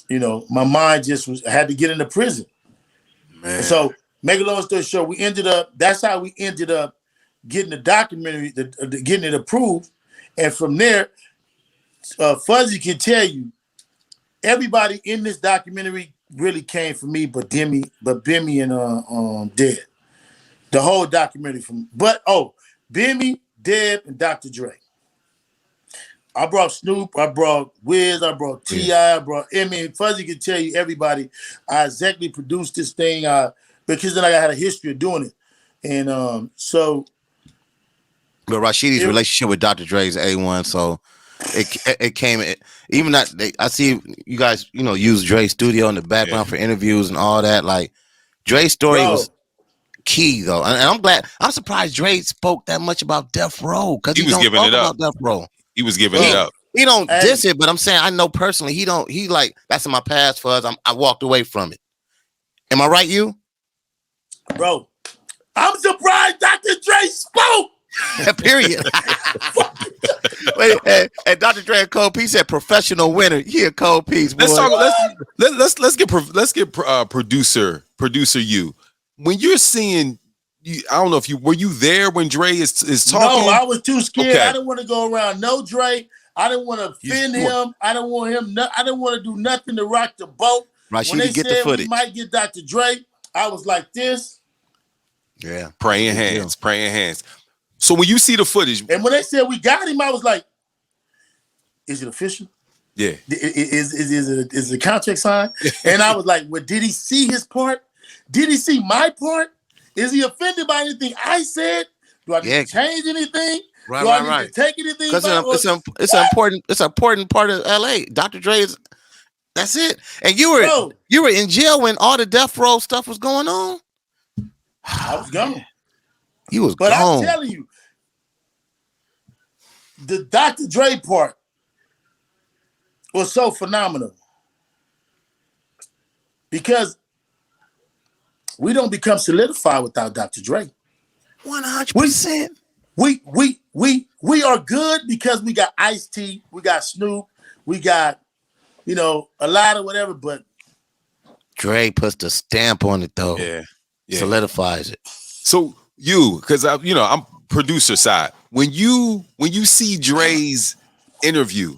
my mind just I had to get into prison. Man. So make a long story short, that's how we ended up getting the documentary, getting it approved. And from there, Fuzzy can tell you, everybody in this documentary really came from me, but Bimmy and Deb. The whole documentary Bimmy, Deb, and Dr. Dre. I brought Snoop, I brought Wiz, I brought T.I., I brought Fuzzy can tell you everybody. I exactly produced this thing because then I had a history of doing it. And so. But Rashidi's relationship with Dr. Dre is A1, so it came even that I see you guys use Dre's studio in the background for interviews and all that. Like Dre's story was key though, and I'm surprised Dre spoke that much about Death Row because he was giving it up. Death Row. He was giving it up. He don't diss it, but I'm saying I know personally he like that's in my past for us. I walked away from it. Am I right, you? Bro, I'm surprised Dr. Dre spoke. Period. Wait, and Dr. Dre and Cold Piece said professional winner. Here, Cold Piece. Boy. Let's get producer you. When you're seeing, I don't know if were you there when Dre is talking? No, I was too scared. Okay. I didn't want to go around no Dre. I didn't want to offend him. I didn't want him. I didn't want to do nothing to rock the boat. Right, when they said we might get Dr. Dre, I was like this. Yeah. Praying hands. So when you see the footage, and when they said we got him, I was like, "Is it official? yeah, Is the contract signed?" And I was like, "Well, did he see his part? Did he see my part? Is he offended by anything I said? Do I need to change anything? Do I need to take anything? Because it's an important part of LA. Dr. Dre is. That's it. And you were in jail when all the death row stuff was going on. I was gone. You was but gone. I'm telling you, the Dr. Dre part was so phenomenal because we don't become solidified without Dr. Dre. 100%. We are good because we got Ice-T, we got Snoop, we got a lot of whatever, but Dre puts the stamp on it though. Yeah. Solidifies it. So because I'm producer side. When you see Dre's interview,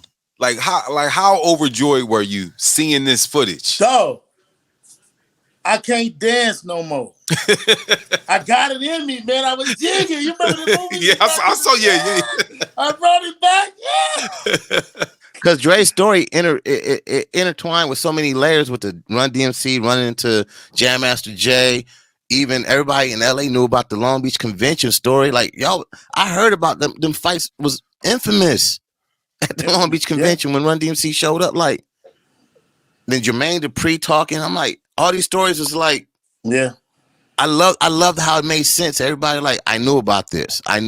how overjoyed were you seeing this footage? So I can't dance no more. I got it in me, man. I was jigging. You remember the movie? Yeah, I saw. Yeah. I brought it back. Yeah. Because Dre's story intertwined with so many layers with the Run DMC running into Jam Master Jay. Even everybody in LA knew about the Long Beach Convention story. Like, y'all, I heard about them. Them fights was infamous at the Long Beach Convention when Run DMC showed up. Like, then Jermaine Dupri talking. I'm like, all these stories was like, yeah. I loved how it made sense. Everybody like, I knew about this. I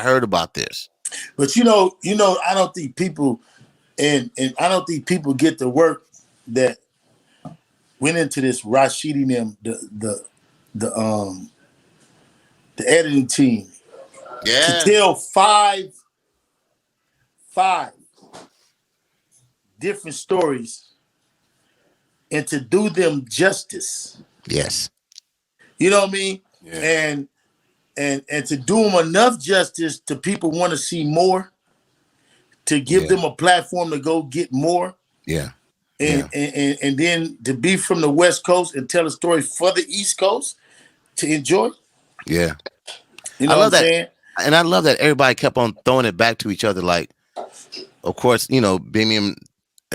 heard about this. But I don't think people, and I don't think people get the work that went into this. Rashidi and them, the editing team, to tell five different stories and to do them justice. Yes. You know what I mean? Yeah. And to do them enough justice to people want to see more, to give them a platform to go get more. Yeah. And then to be from the West Coast and tell a story for the East Coast to enjoy. Yeah. You know what I'm saying? And I love that everybody kept on throwing it back to each other. Like, of course, Bimium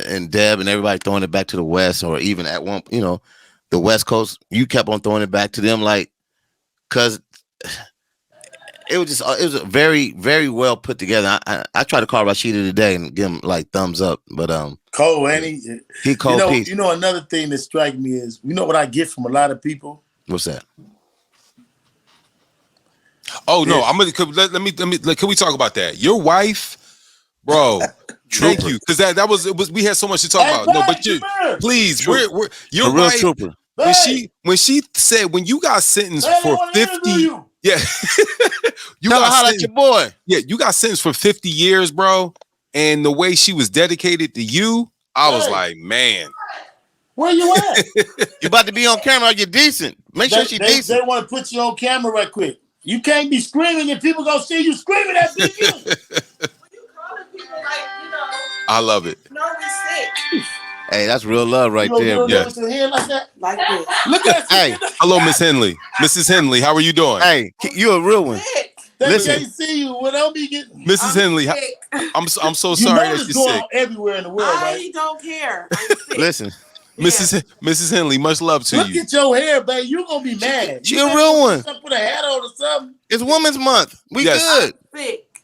and Deb and everybody throwing it back to the West, or even at one, the West Coast, you kept on throwing it back to them, like, because it was a very, very well put together. I tried to call Rashida today and give him like thumbs up, but Cole, and he cold piece. Another thing that strikes me is, what I get from a lot of people. What's that? Oh no, I'm gonna let me. Can we talk about that? Your wife, bro. Thank you, because that was we had so much to talk about. No, but please, we're your wife. Trooper. When she said when you got sentenced for 50, yeah, you got holler at your boy. Yeah, you got sentenced for 50 years, bro. And the way she was dedicated to you, I was like, man. Where you at? You about to be on camera? Are you decent? Make sure she's decent. They want to put you on camera right quick. You can't be screaming and people gonna see you screaming at you. You calling people I love it. No respect. Hey, that's real love right there. Yeah. Like that? Like this. Look at Hey, hello, Miss Henley. Mrs. Henley, how are you doing? Hey, you a real one. Listen, can't see you without me getting. Mrs. Henley, I'm so sorry that you're sick. Everywhere in the world, I don't care. Listen. Mrs. Henley, much love to you. Look at your hair, baby. You're gonna be mad. She a real one. Put a hat on or something. It's Women's Month. We good.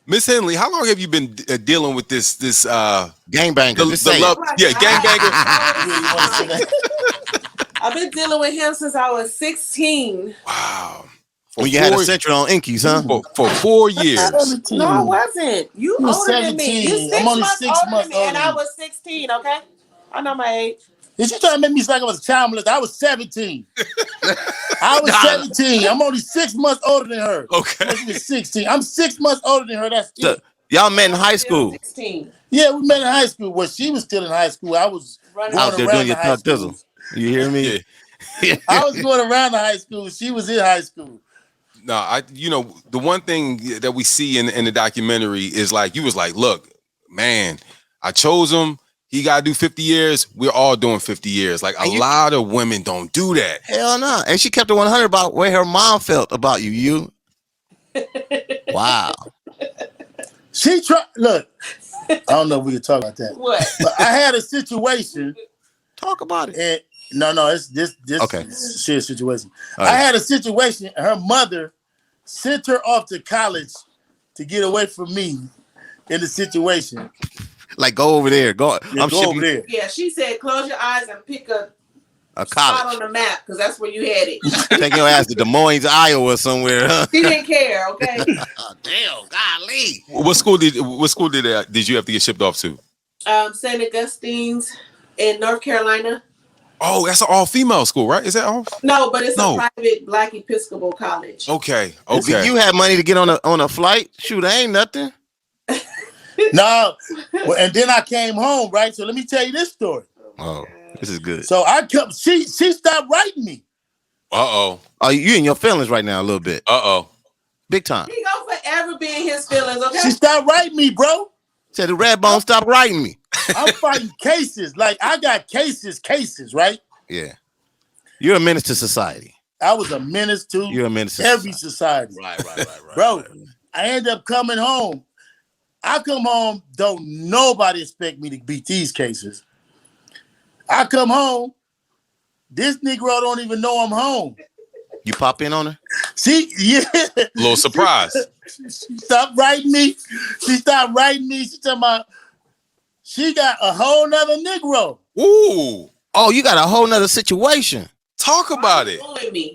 Miss Henley, how long have you been dealing with this gangbanger? The love, gangbanger. I've been dealing with him since I was 16. Wow. When you had a central on Inkies, huh? For 4 years. No, I wasn't. You older 17. Than me. You 6 I'm only months 6 months older than me, and older. I was 16. Okay, I know my age. Is you trying to make me sound like I was a child molester? I was 17. I was 17. I'm only 6 months older than her. Okay. She was 16. I'm 6 months older than her. That's it. Y'all met in high school. 16. Yeah, we met in high school. Well, she was still in high school. I was out there doing your thug thizzle. You hear me? Yeah. I was going around the high school. She was in high school. No, the one thing that we see in the documentary is like, you was like, look, man, I chose him. he got to do 50 years. We're all doing 50 years. Like, a lot of women don't do that. Hell no. And she kept it 100 about where her mom felt about you. Wow. She tried. Look, I don't know if we can talk about that. What? But I had a situation. Talk about it. And no, it's this okay. Serious situation. Right. I had a situation. Her mother sent her off to college to get away from me in the situation. Like, go over there. Go over there. Yeah, she said, close your eyes and pick a college spot on the map because that's where you had it. Take your ass to Des Moines, Iowa, somewhere. Huh? She didn't care. Okay. Damn, golly. What school did you have to get shipped off to? St. Augustine's in North Carolina. Oh, that's an all-female school, right? Is that all? No, but it's a private Black Episcopal college. Okay. If you had money to get on a flight, shoot, ain't nothing. No, well, and then I came home, right? So let me tell you this story. Oh, this is good. So I kept, she stopped writing me. Uh-oh. Oh, you in your feelings right now a little bit. Uh-oh. Big time. He gonna forever be in his feelings, okay? She stopped writing me, bro. Said the red bone stopped writing me. I'm fighting cases. Like, I got cases, right? Yeah. You're a menace to society. I was a menace to You're a menace to every society. Right. Bro, right. I end up coming home. I come home, don't nobody expect me to beat these cases. I come home, this Negro don't even know I'm home. You pop in on her? See, yeah. Little surprise. She stopped writing me. She stopped writing me. She talking about she got a whole nother Negro. Ooh. Oh, you got a whole nother situation. Talk about it.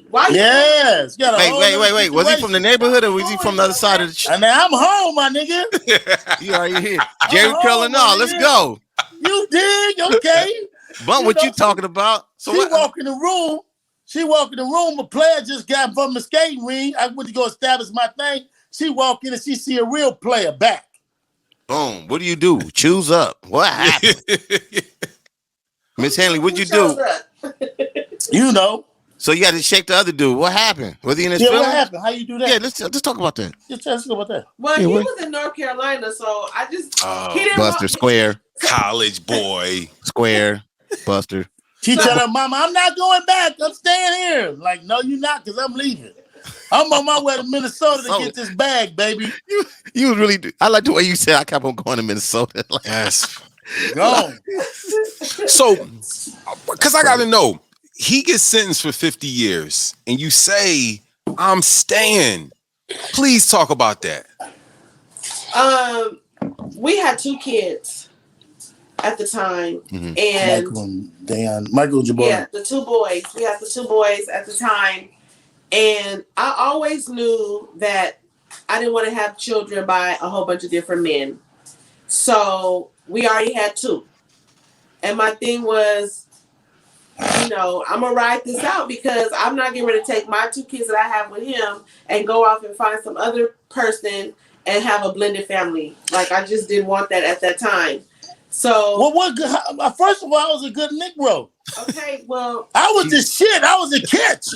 Why? Yes. Wait. Was he from the neighborhood or was he from the other side of the And now I'm home, my nigga. You already here. Jerry Curlin, no, let's go. You dig? Okay. But what you talking about? So she walk in the room. A player just got from the skating ring. I went to go establish my thing. She walk in and she see a real player back. Boom. What do you do? Choose up. What happened? Miss Henley, what'd you do? You know. So you had to shake the other dude. What happened? Was he in his feelings? What happened? How you do that? Yeah, let's talk about that. Let's talk about that. Well, he was in North Carolina, so I just he didn't Buster Square. College boy. Square. Buster. She tell her mama, I'm not going back. I'm staying here. Like, no, you're not, because I'm leaving. I'm on my way to Minnesota to get this bag, baby. You really do. I like the way you said I kept on going to Minnesota. Like, yes. Gone. So, because I got to know, he gets sentenced for 50 years, and you say, I'm staying. Please talk about that. We had 2 kids at the time, and Michael and Jabbar. Yeah, the 2 boys. We had the 2 boys at the time, and I always knew that I didn't want to have children by a whole bunch of different men. So we already had 2, and my thing was, I'm gonna ride this out because I'm not getting ready to take my 2 kids that I have with him and go off and find some other person and have a blended family. Like, I just didn't want that at that time. So, first of all, I was a good Negro. Okay, well, I was the shit. I was a catch.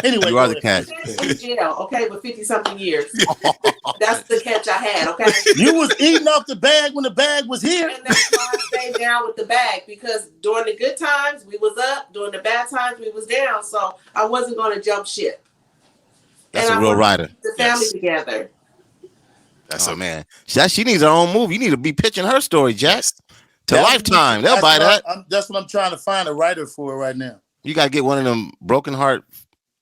Anyway, you are the catch. In jail, okay, with 50-something years. That's the catch I had. Okay, you was eating off the bag when the bag was here, and that's why I stayed down with the bag, because during the good times we was up, during the bad times we was down. So I wasn't going to jump ship. That's a real rider. The family together. That's a man. She needs her own movie. You need to be pitching her story, Jack. To Lifetime. They'll buy that. That's what I'm trying to find a writer for right now. You got to get one of them broken heart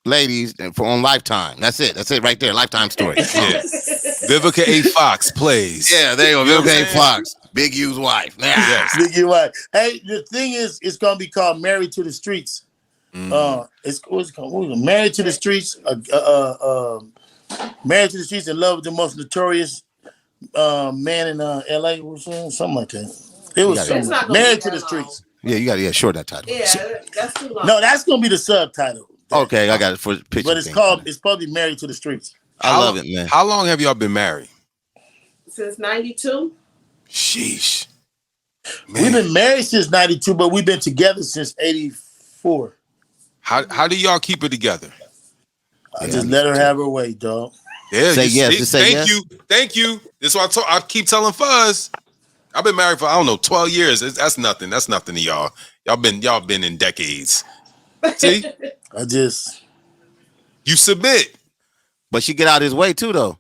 ladies on Lifetime. That's it right there. Lifetime story. Yes. Vivica A. Fox plays. Yeah, there you go. Vivica A. Fox. Big U's wife. Yes. Big U's wife. Hey, the thing is, it's going to be called Married to the Streets. What's called? Married to the Streets. Married to the Streets, in love with the most notorious man in LA, or something like that. It was Married to the Streets. Yeah, you got to short that title. Yeah, that's too long. No, that's gonna be the subtitle. Okay, I got it for the picture. But it's supposed to be Married to the Streets. I love it, man. How long have y'all been married? Since 92. Sheesh. Man. We've been married since 92, but we've been together since 84. How do y'all keep it together? I just let her have her way, dog. Yeah, say yes. Just say thank you. This is what I keep telling Fuzz. I've been married for, I don't know, 12 years. That's nothing. That's nothing to y'all. Y'all been in decades. See? You submit. But she get out his way too, though.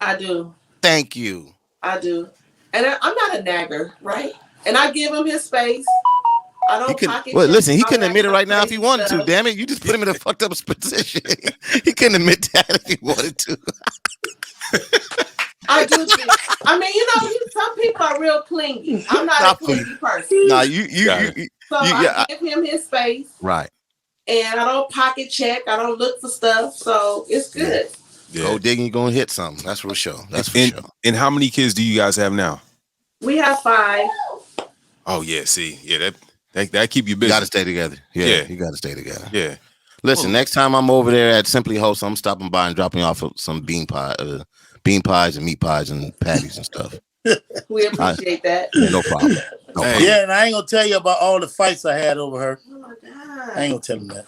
I do. Thank you. I do. And I'm not a nagger, right? And I give him his space. I don't pocket. Well, listen, he couldn't admit it right now if he wanted to. Damn it, you just put him in a fucked up position. He couldn't admit that if he wanted to. I do. I mean, some people are real clingy. I'm not a clingy person. Nah, I give him his space. Right. And I don't pocket check. I don't look for stuff. So it's good. Yeah. Go digging, you're gonna hit something. That's for sure. That's for sure. And how many kids do you guys have now? We have 5. Oh yeah, see, yeah, that keep you busy. You gotta stay together. Yeah, you gotta stay together. Yeah. Listen, next time I'm over there at Simply Host, I'm stopping by and dropping off some bean pies and meat pies and patties and stuff. We appreciate that. No problem. Yeah, and I ain't gonna tell you about all the fights I had over her. Oh my God. I ain't gonna tell them that.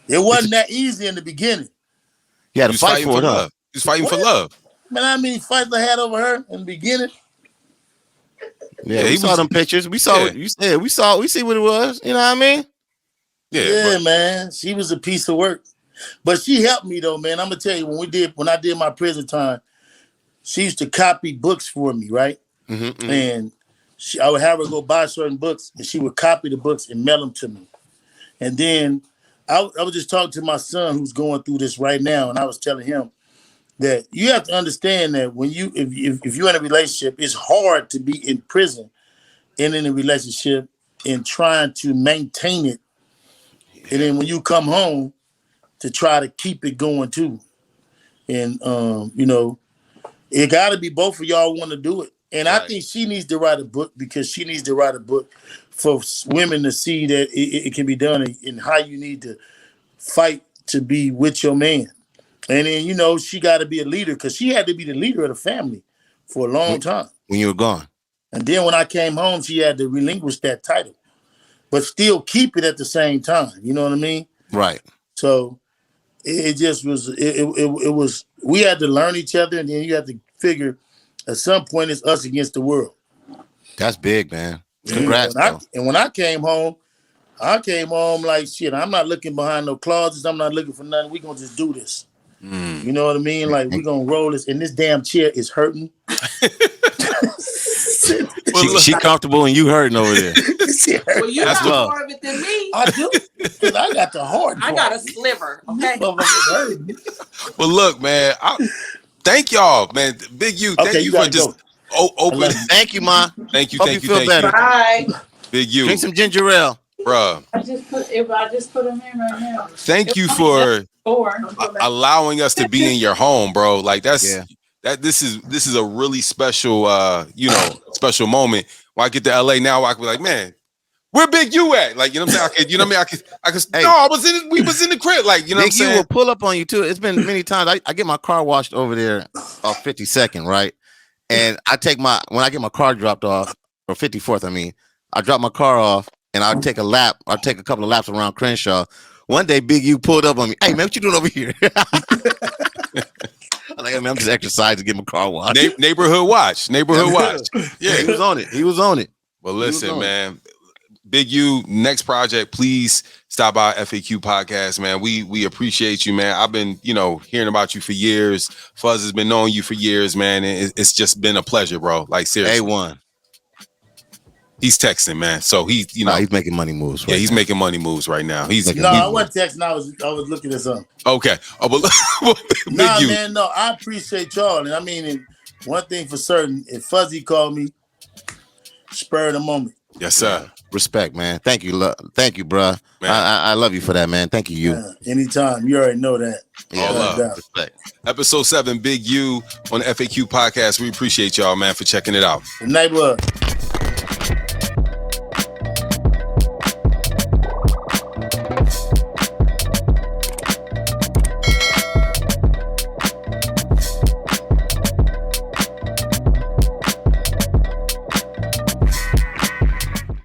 It wasn't that easy in the beginning. You had to fight for it, huh? He was fighting for love. Man, how many fights I had over her in the beginning? Yeah, we saw them pictures. We saw what you said. We see what it was. You know what I mean? Yeah, man. She was a piece of work. But she helped me though, man. I'm gonna tell you, when I did my prison time, she used to copy books for me, right? Mm-hmm. And I would have her go buy certain books, and she would copy the books and mail them to me. And then I was just talking to my son who's going through this right now, and I was telling him that you have to understand that when if you're in a relationship, it's hard to be in prison and in a relationship and trying to maintain it. Yeah. And then when you come home to try to keep it going too. And it gotta be both of y'all want to do it. And right. I think she needs to write a book because she needs to write a book for women to see that it can be done and how you need to fight to be with your man. And then, she got to be a leader because she had to be the leader of the family for a long time. When you were gone. And then when I came home, she had to relinquish that title, but still keep it at the same time. You know what I mean? Right. So it just was, it was, we had to learn each other, and then you have to figure at some point it's us against the world. That's big, man. Congrats. And when I came home like, shit, I'm not looking behind no closets. I'm not looking for nothing. We're going to just do this. Mm. You know what I mean? Like, we're going to roll this. And this damn chair is hurting. She comfortable and you hurting over there. Well, you got more of it than me. I do. Because I got the hard part. I got a sliver. Okay. Well, look, man. Thank y'all, man. Big U. Thank you for just open. Thank you, Ma. Thank you. Hope thank you. Feel better. Bye. Big U. Drink some ginger ale. Bruh. I just put them in right now. Thank you for allowing us to be in your home, bro. Like this is a really special special moment. When I get to LA now, I can be like, man, where Big U at? Like, you know what I'm saying? I could hey, we was in the crib. Like, you know what I'm saying? Big U will pull up on you too. It's been many times. I get my car washed over there off 52nd, right? And when I get my car dropped off, or 54th, I drop my car off and I'll take a lap. I'll take a couple of laps around Crenshaw. One day, Big U pulled up on me. Hey, man, what you doing over here? I'm just exercising to get my car washed. Neighborhood watch. Yeah, he was on it. Well, listen, man. Big U, next project, please stop by FAQ podcast, man. We appreciate you, man. I've been, hearing about you for years. Fuzz has been knowing you for years, man. And it's just been a pleasure, bro. Like, seriously. A1. He's texting, man. So he's making money moves. Right he's making money moves right now. I wasn't texting. I was looking at something. Okay. Man. No, I appreciate y'all. And one thing for certain, if Fuzzy called me, spur of the moment. Yes, sir. Respect, man. Thank you, thank you, bro. I love you for that, man. Thank you. Anytime. You already know that. All love. Respect. Episode 7, Big U on the FAQ podcast. We appreciate y'all, man, for checking it out. Good night, love.